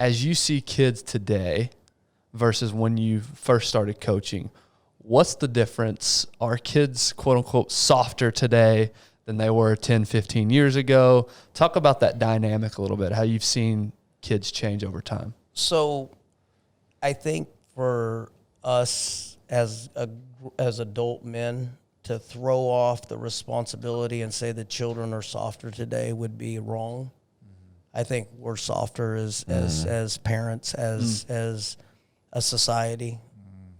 as you see kids today versus when you first started coaching, what's the difference? Are kids, quote unquote, softer today than they were 10, 15 years ago? Talk about that dynamic a little bit, how you've seen kids change over time. So I think for us as adult men to throw off the responsibility and say that children are softer today would be wrong. I think we're softer as parents, as a society,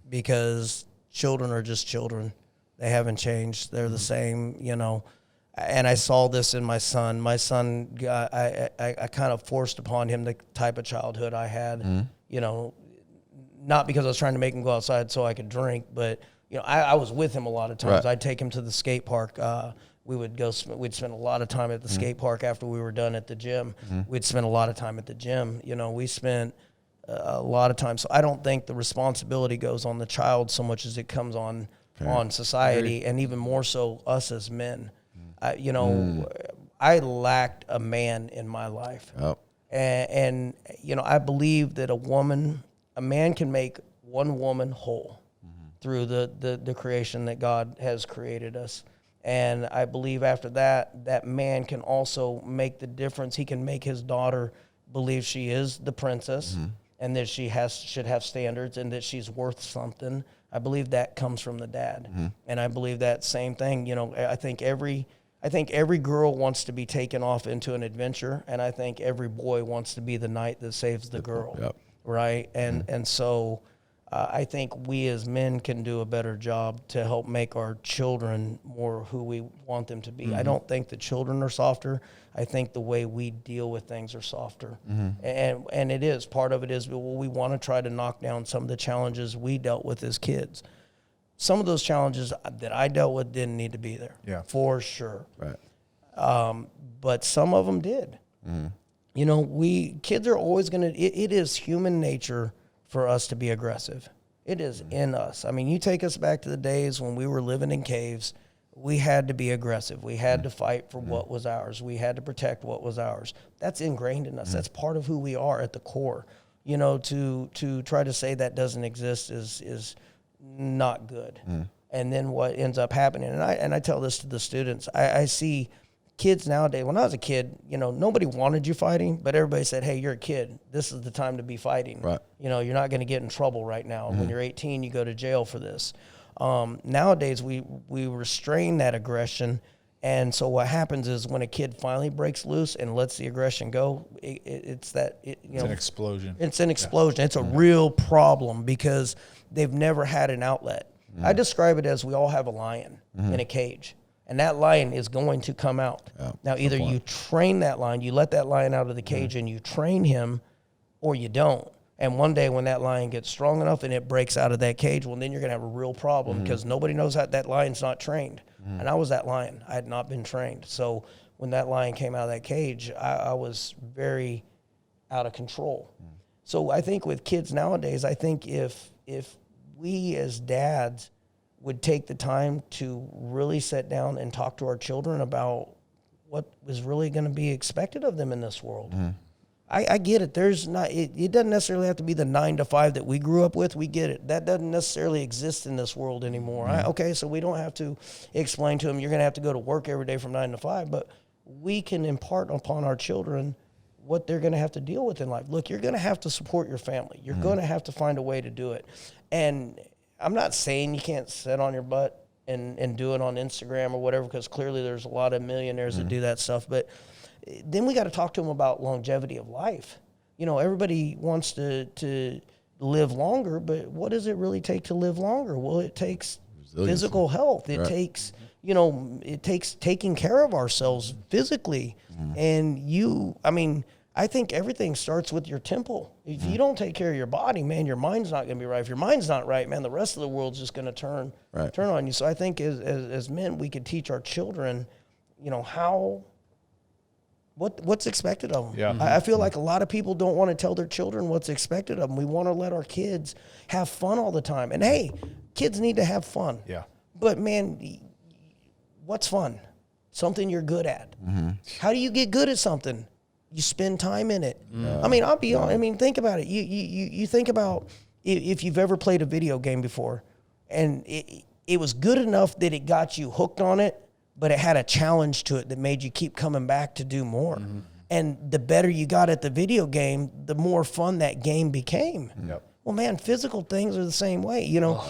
because children are just children. They haven't changed. They're the same, you know. And I saw this in my son. My son, I kind of forced upon him the type of childhood I had, you know, not because I was trying to make him go outside so I could drink, but, you know, I was with him a lot of times. Right. I'd take him to the skate park. We'd spend a lot of time at the skate park after we were done at the gym. We'd spend a lot of time at the gym. You know, we spent a lot of time. So I don't think the responsibility goes on the child so much as it comes on society, and even more so us as men. I lacked a man in my life. Oh. And, you know, I believe that a man can make one woman whole through the creation that God has created us. And I believe after that man can also make the difference. He can make his daughter believe she is the princess and that she should have standards and that she's worth something. I believe that comes from the dad. And I believe that same thing. You know, I think every girl wants to be taken off into an adventure, and I think every boy wants to be the knight that saves the girl. Yep. Right? And so I think we as men can do a better job to help make our children more who we want them to be. I don't think the children are softer. I think the way we deal with things are softer. And it is. Part of it is, well, we want to try to knock down some of the challenges we dealt with as kids. Some of those challenges that I dealt with didn't need to be there. Yeah. For sure. Right. But some of them did. You know, kids are always going to, it is human nature for us to be aggressive. It is in us. I mean, you take us back to the days when we were living in caves, we had to be aggressive. We had to fight for what was ours. We had to protect what was ours. That's ingrained in us. That's part of who we are at the core. You know, to try to say that doesn't exist is not good. And then what ends up happening, and I tell this to the students, I see kids nowadays. When I was a kid, you know, nobody wanted you fighting, but everybody said, hey, you're a kid. This is the time to be fighting. Right. You know, you're not going to get in trouble right now. When you're 18, you go to jail for this. Nowadays, we restrain that aggression. And so what happens is when a kid finally breaks loose and lets the aggression go, it's an explosion. It's an explosion. Yeah. It's a real problem because they've never had an outlet. I describe it as we all have a lion in a cage. And that lion is going to come out. Yeah, now, either you train that lion, you let that lion out of the cage and you train him, or you don't. And one day when that lion gets strong enough and it breaks out of that cage, well, then you're going to have a real problem because nobody knows how that lion's not trained. And I was that lion. I had not been trained. So when that lion came out of that cage, I was very out of control. So I think with kids nowadays, I think if we as dads would take the time to really sit down and talk to our children about what is really going to be expected of them in this world. I get it. It doesn't necessarily have to be the 9 to 5 that we grew up with. We get it. That doesn't necessarily exist in this world anymore. Okay, so we don't have to explain to them, you're going to have to go to work every day from 9 to 5, but we can impart upon our children what they're going to have to deal with in life. Look, you're going to have to support your family. You're going to have to find a way to do it. And I'm not saying you can't sit on your butt and do it on Instagram or whatever, because clearly there's a lot of millionaires that do that stuff. But then we got to talk to them about longevity of life. You know, everybody wants to live longer, but what does it really take to live longer? Well, it takes physical health. It takes, it takes taking care of ourselves physically. And I think everything starts with your temple. If you don't take care of your body, man, your mind's not going to be right. If your mind's not right, man, the rest of the world's just going to turn on you. So I think as men, we could teach our children, you know, what's expected of them. Yeah. I feel like a lot of people don't want to tell their children what's expected of them. We want to let our kids have fun all the time. And hey, kids need to have fun. Yeah. But man, what's fun? Something you're good at. How do you get good at something? You spend time in it. I mean, I'll be honest. I mean, think about it. You think about if you've ever played a video game before, and it was good enough that it got you hooked on it, but it had a challenge to it that made you keep coming back to do more. And the better you got at the video game, the more fun that game became. Well, man, physical things are the same way. You know,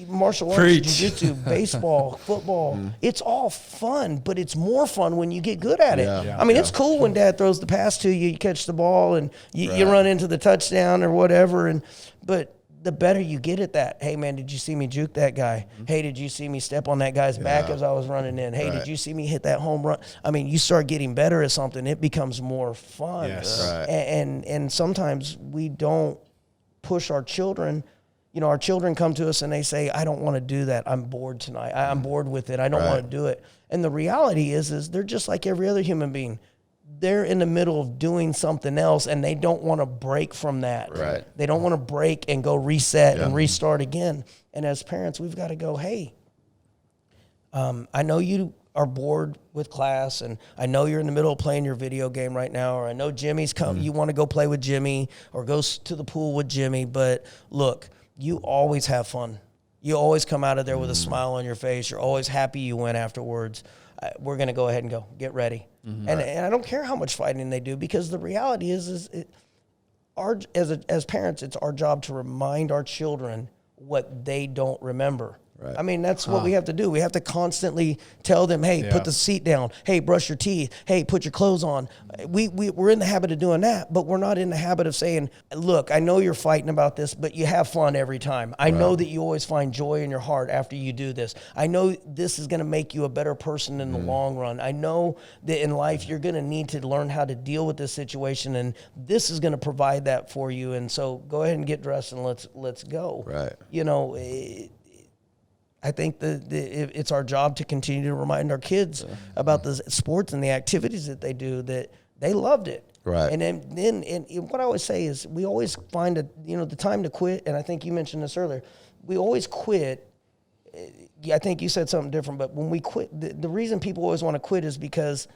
martial arts, jiu-jitsu, baseball, football, it's all fun, but it's more fun when you get good at it. I mean, it's cool when Dad throws the pass to you, you catch the ball, and you run into the touchdown or whatever. But the better you get at that, hey, man, did you see me juke that guy? Hey, did you see me step on that guy's back as I was running in? Hey, did you see me hit that home run? I mean, you start getting better at something, it becomes more fun. And sometimes we don't push our children. You know, our children come to us and they say, I don't want to do that. I'm bored tonight. I'm bored with it. I don't want to do it. And the reality is they're just like every other human being. They're in the middle of doing something else and they don't want to break from that. They don't want to break and go reset and restart again. And as parents, we've got to go, hey, I know you are bored with class, and I know you're in the middle of playing your video game right now, or I know Jimmy's come, you want to go play with Jimmy or go to the pool with Jimmy, but look, you always have fun. You always come out of there with a smile on your face. You're always happy you went afterwards. We're going to go ahead and go. Get ready. And I don't care how much fighting they do, because the reality is as parents, it's our job to remind our children what they don't remember. I mean, that's what we have to do. We have to constantly tell them, hey, put the seat down. Hey, brush your teeth. Hey, put your clothes on. We're in the habit of doing that, but we're not in the habit of saying, look, I know you're fighting about this, but you have fun every time. I know that you always find joy in your heart after you do this. I know this is going to make you a better person in the long run. I know that in life you're going to need to learn how to deal with this situation, and this is going to provide that for you. And so go ahead and get dressed and let's go. You know, I think it's our job to continue to remind our kids about the sports and the activities that they do, that they loved it. And then what I always say is we always find the time to quit. And I think you mentioned this earlier. We always quit. I think you said something different, but when we quit, the reason people always want to quit is because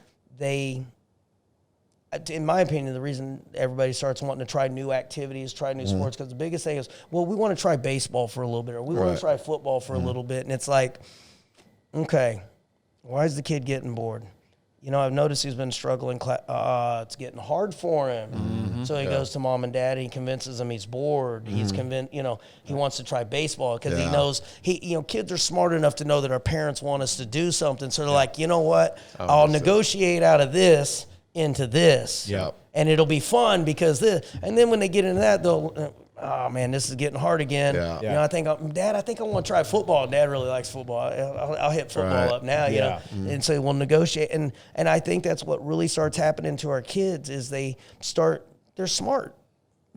in my opinion, the reason everybody starts wanting to try new activities, try new sports, because the biggest thing is, well, we want to try baseball for a little bit, or we want to try football for a little bit. And it's like, okay, why is the kid getting bored? You know, I've noticed he's been struggling. It's getting hard for him. So he goes to mom and dad and he convinces them he's bored. He's convinced, he wants to try baseball because he knows kids are smart enough to know that our parents want us to do something. So they're like, you know what? I'll negotiate out of this into this, and it'll be fun because this. And then when they get into that, they'll, oh man, this is getting hard again. You know, Dad, I think I want to try football. Dad really likes football. I'll hit football up now. You know, and so we'll negotiate. And I think that's what really starts happening to our kids is they're smart.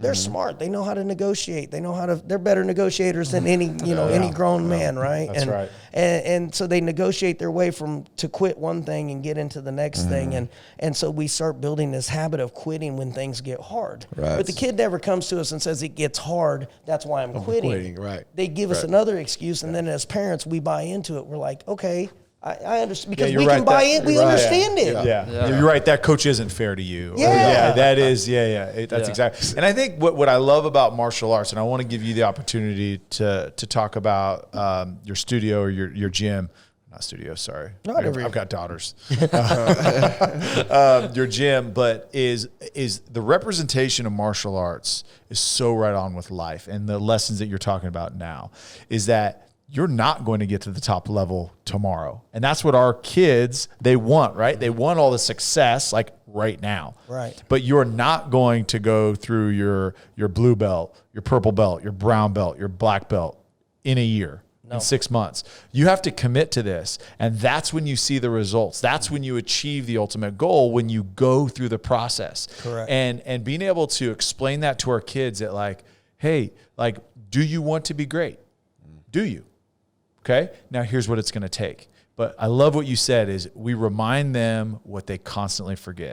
They're smart. They know how to negotiate. They're better negotiators than any grown man, right? That's right. And so they negotiate their way to quit one thing and get into the next thing. And so we start building this habit of quitting when things get hard. But the kid never comes to us and says it gets hard, that's why I'm quitting. They give us another excuse, and then as parents, we buy into it. We're like, okay, I understand, because we can buy in. We understand it. You're right. That coach isn't fair to you. That is. That's exactly. And I think what I love about martial arts, and I want to give you the opportunity to talk about your studio or your gym. Not studio, sorry. I've got daughters. Your gym, but is the representation of martial arts is so right on with life, and the lessons that you're talking about now is that you're not going to get to the top level tomorrow. And that's what our kids, they want, right? They want all the success like right now. But you're not going to go through your blue belt, your purple belt, your brown belt, your black belt in a year, in 6 months. You have to commit to this. And that's when you see the results. That's when you achieve the ultimate goal, when you go through the process. And being able to explain that to our kids that like, hey, like, do you want to be great? Do you? Okay, now here's what it's going to take. But I love what you said is we remind them what they constantly forget.